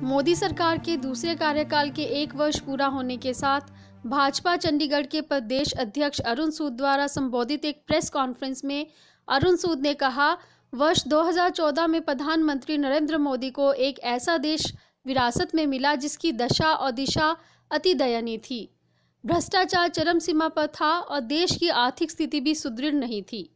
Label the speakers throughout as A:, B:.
A: मोदी सरकार के दूसरे कार्यकाल के 1 वर्ष पूरा होने के साथ भाजपा चंडीगढ़ के प्रदेश अध्यक्ष अरुण सूद द्वारा संबोधित एक प्रेस कॉन्फ्रेंस में अरुण सूद ने कहा, वर्ष 2014 में प्रधानमंत्री नरेंद्र मोदी को एक ऐसा देश विरासत में मिला जिसकी दशा और दिशा अति दयनीय थी। भ्रष्टाचार चरम सीमा पर था और देश की आर्थिक स्थिति भी सुदृढ़ नहीं थी।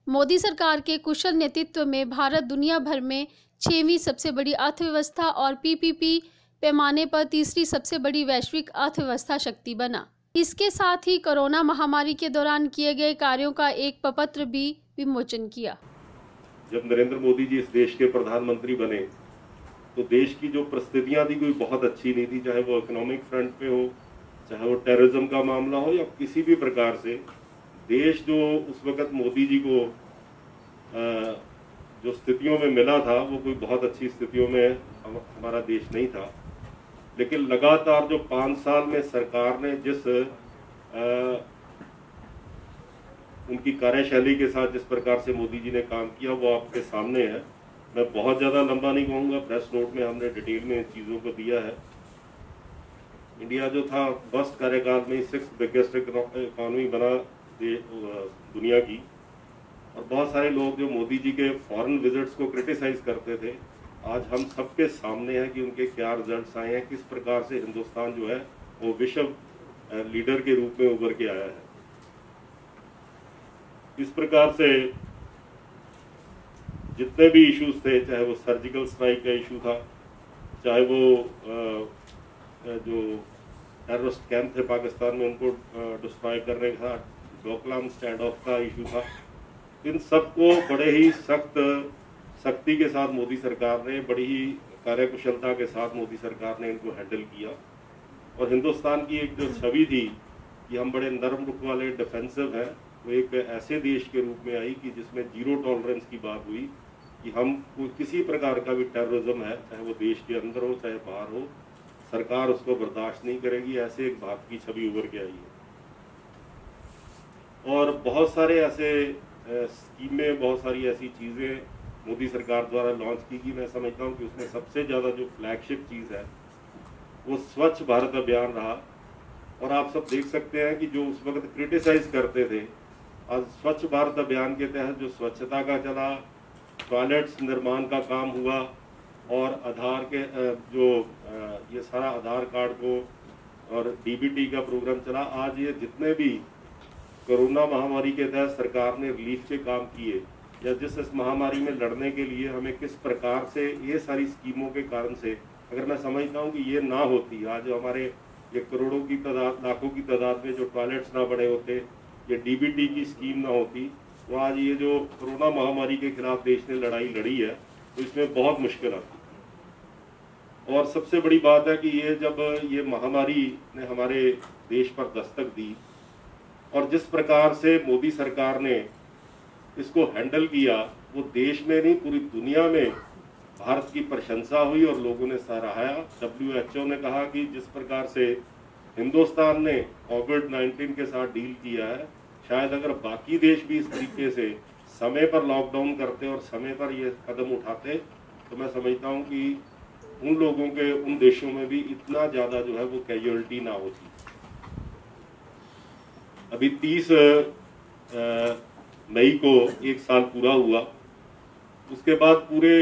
A: मोदी सरकार के कुशल नेतृत्व में भारत दुनिया भर में 6वीं सबसे बड़ी अर्थव्यवस्था और पीपीपी पैमाने पर तीसरी सबसे बड़ी वैश्विक अर्थव्यवस्था शक्ति बना। इसके साथ ही कोरोना महामारी के दौरान किए गए कार्यों का एक प्रपत्र भी विमोचन किया।
B: जब नरेंद्र मोदी जी इस देश के प्रधानमंत्री बने तो देश की जो परिस्थितियां थी कोई बहुत अच्छी नहीं थी, चाहे वो इकोनॉमिक फ्रंट पे हो, चाहे वो टेररिज्म का मामला हो या किसी भी प्रकार से। देश जो उस वक्त मोदी जी को जो स्थितियों में मिला था वो कोई बहुत अच्छी स्थितियों में हमारा देश नहीं था। लेकिन लगातार जो 5 साल में सरकार ने जिस उनकी कार्यशैली के साथ जिस प्रकार से मोदी जी ने काम किया वो आपके सामने है। मैं बहुत ज़्यादा लंबा नहीं कहूँगा, प्रेस नोट में हमने डिटेल में चीज़ों को दिया है। इंडिया जो था फर्स्ट कार्यकाल में 6th बिगेस्ट इकॉनमी बना दुनिया की, और बहुत सारे लोग जो मोदी जी के फॉरेन विजिट्स को क्रिटिसाइज करते थे, आज हम सबके सामने है कि उनके क्या रिजल्ट्स आए हैं, किस प्रकार से हिंदुस्तान जो है वो विश्व लीडर के रूप में उभर के आया है। इस प्रकार से जितने भी इश्यूज थे, चाहे वो सर्जिकल स्ट्राइक का इशू था, चाहे वो जो टेररिस्ट कैंप थे पाकिस्तान में उनको डिस्ट्रॉय करने का, डोकलाम स्टैंड ऑफ का इशू था, इन सबको बड़े ही सख्ती के साथ मोदी सरकार ने, बड़ी ही कार्यकुशलता के साथ मोदी सरकार ने इनको हैंडल किया। और हिंदुस्तान की एक जो छवि थी कि हम बड़े नरम रुख वाले डिफेंसिव हैं, वो एक ऐसे देश के रूप में आई कि जिसमें जीरो टॉलरेंस की बात हुई कि हम किसी प्रकार का भी टेररिज्म है, चाहे वो देश के अंदर हो चाहे बाहर हो, सरकार उसको बर्दाश्त नहीं करेगी। ऐसे एक बात की छवि उभर के आई है। और बहुत सारे ऐसे स्कीमें, बहुत सारी ऐसी चीज़ें मोदी सरकार द्वारा लॉन्च की गई। मैं समझता हूँ कि उसमें सबसे ज़्यादा जो फ्लैगशिप चीज़ है वो स्वच्छ भारत अभियान रहा। और आप सब देख सकते हैं कि जो उस वक्त क्रिटिसाइज करते थे, आज स्वच्छ भारत अभियान के तहत जो स्वच्छता का चला, टॉयलेट्स निर्माण का काम हुआ, और आधार के जो ये सारा आधार कार्ड को और डीबीटी का प्रोग्राम चला। आज ये जितने भी कोरोना महामारी के तहत सरकार ने रिलीफ के काम किए, या जिस इस महामारी में लड़ने के लिए हमें किस प्रकार से ये सारी स्कीमों के कारण से, अगर मैं समझता हूँ कि ये ना होती, आज हमारे ये करोड़ों की तादाद, लाखों की तादाद में जो टॉयलेट्स ना बने होते, ये डीबीटी की स्कीम ना होती, तो आज ये जो कोरोना महामारी के खिलाफ देश ने लड़ाई लड़ी है तो इसमें बहुत मुश्किल आती। और सबसे बड़ी बात है कि ये जब ये महामारी ने हमारे देश पर दस्तक दी और जिस प्रकार से मोदी सरकार ने इसको हैंडल किया, वो देश में नहीं पूरी दुनिया में भारत की प्रशंसा हुई और लोगों ने सराहाया। WHO ने कहा कि जिस प्रकार से हिंदुस्तान ने कोविड-19 के साथ डील किया है, शायद अगर बाकी देश भी इस तरीके से समय पर लॉकडाउन करते और समय पर ये कदम उठाते तो मैं समझता हूँ कि उन लोगों के, उन देशों में भी इतना ज़्यादा जो है वो कैजुअलिटी ना होती। अभी 30 मई को 1 साल पूरा हुआ। उसके बाद पूरे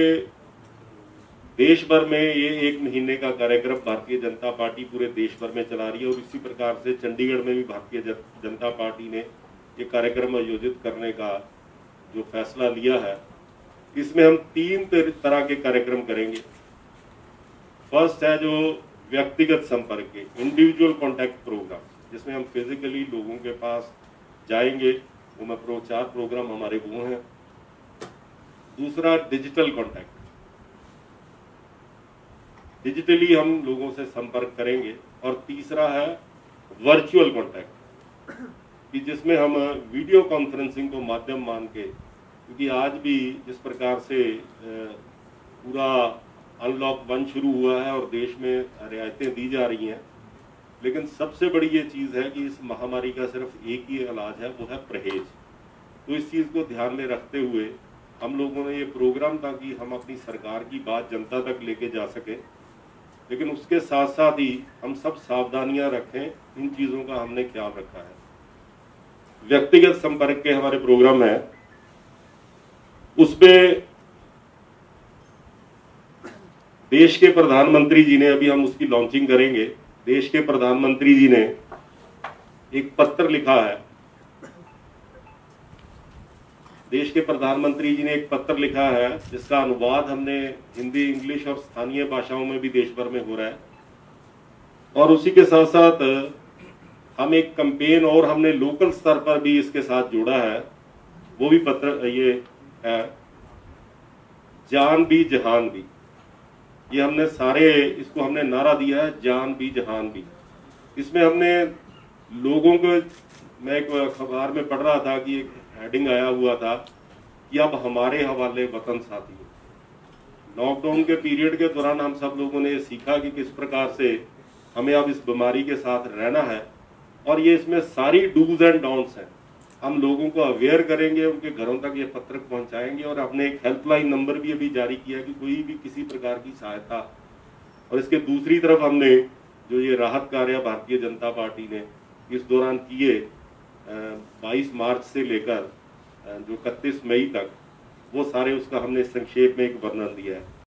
B: देश भर में ये 1 महीने का कार्यक्रम भारतीय जनता पार्टी पूरे देश भर में चला रही है। और इसी प्रकार से चंडीगढ़ में भी भारतीय जनता पार्टी ने ये कार्यक्रम आयोजित करने का जो फैसला लिया है, इसमें हम 3 तरह के कार्यक्रम करेंगे। फर्स्ट है जो व्यक्तिगत संपर्क के, इंडिविजुअल कॉन्टैक्ट प्रोग्राम, जिसमें हम फिजिकली लोगों के पास जाएंगे, वो मैं 4 प्रोग्राम हमारे वो हैं। दूसरा डिजिटल कॉन्टैक्ट, डिजिटली हम लोगों से संपर्क करेंगे। और तीसरा है वर्चुअल कॉन्टैक्ट, कि जिसमें हम वीडियो कॉन्फ्रेंसिंग को माध्यम मान के, क्योंकि आज भी जिस प्रकार से पूरा अनलॉक 1 शुरू हुआ है और देश में रियायतें दी जा रही हैं, लेकिन सबसे बड़ी ये चीज़ है कि इस महामारी का सिर्फ एक ही इलाज है, वो है परहेज। तो इस चीज़ को ध्यान में रखते हुए हम लोगों ने ये प्रोग्राम, ताकि हम अपनी सरकार की बात जनता तक लेके जा सकें, लेकिन उसके साथ साथ ही हम सब सावधानियां रखें, इन चीज़ों का हमने ख्याल रखा है। व्यक्तिगत संपर्क के हमारे प्रोग्राम है, उसमें देश के प्रधानमंत्री जी ने, अभी हम उसकी लॉन्चिंग करेंगे, देश के प्रधानमंत्री जी ने एक पत्र लिखा है, देश के प्रधानमंत्री जी ने एक पत्र लिखा है जिसका अनुवाद हमने हिंदी, इंग्लिश और स्थानीय भाषाओं में भी देश भर में हो रहा है। और उसी के साथ साथ हम एक कैंपेन और हमने लोकल स्तर पर भी इसके साथ जोड़ा है, वो भी पत्र ये है, जान भी जहान भी। ये हमने सारे, इसको हमने नारा दिया है, जान भी जहान भी। इसमें हमने लोगों को, मैं एक अखबार में पढ़ रहा था कि एक हेडिंग आया हुआ था कि अब हमारे हवाले वतन साथियों। लॉकडाउन के पीरियड के दौरान हम सब लोगों ने सीखा कि किस प्रकार से हमें अब इस बीमारी के साथ रहना है, और ये इसमें सारी डूज एंड डोंट्स हैं। हम लोगों को अवेयर करेंगे, उनके घरों तक ये पत्र पहुंचाएंगे, और हमने एक हेल्पलाइन नंबर भी अभी जारी किया कि कोई भी किसी प्रकार की सहायता। और इसके दूसरी तरफ हमने जो ये राहत कार्य भारतीय जनता पार्टी ने इस दौरान किए 22 मार्च से लेकर जो 31 मई तक, वो सारे उसका हमने संक्षेप में एक वर्णन दिया है।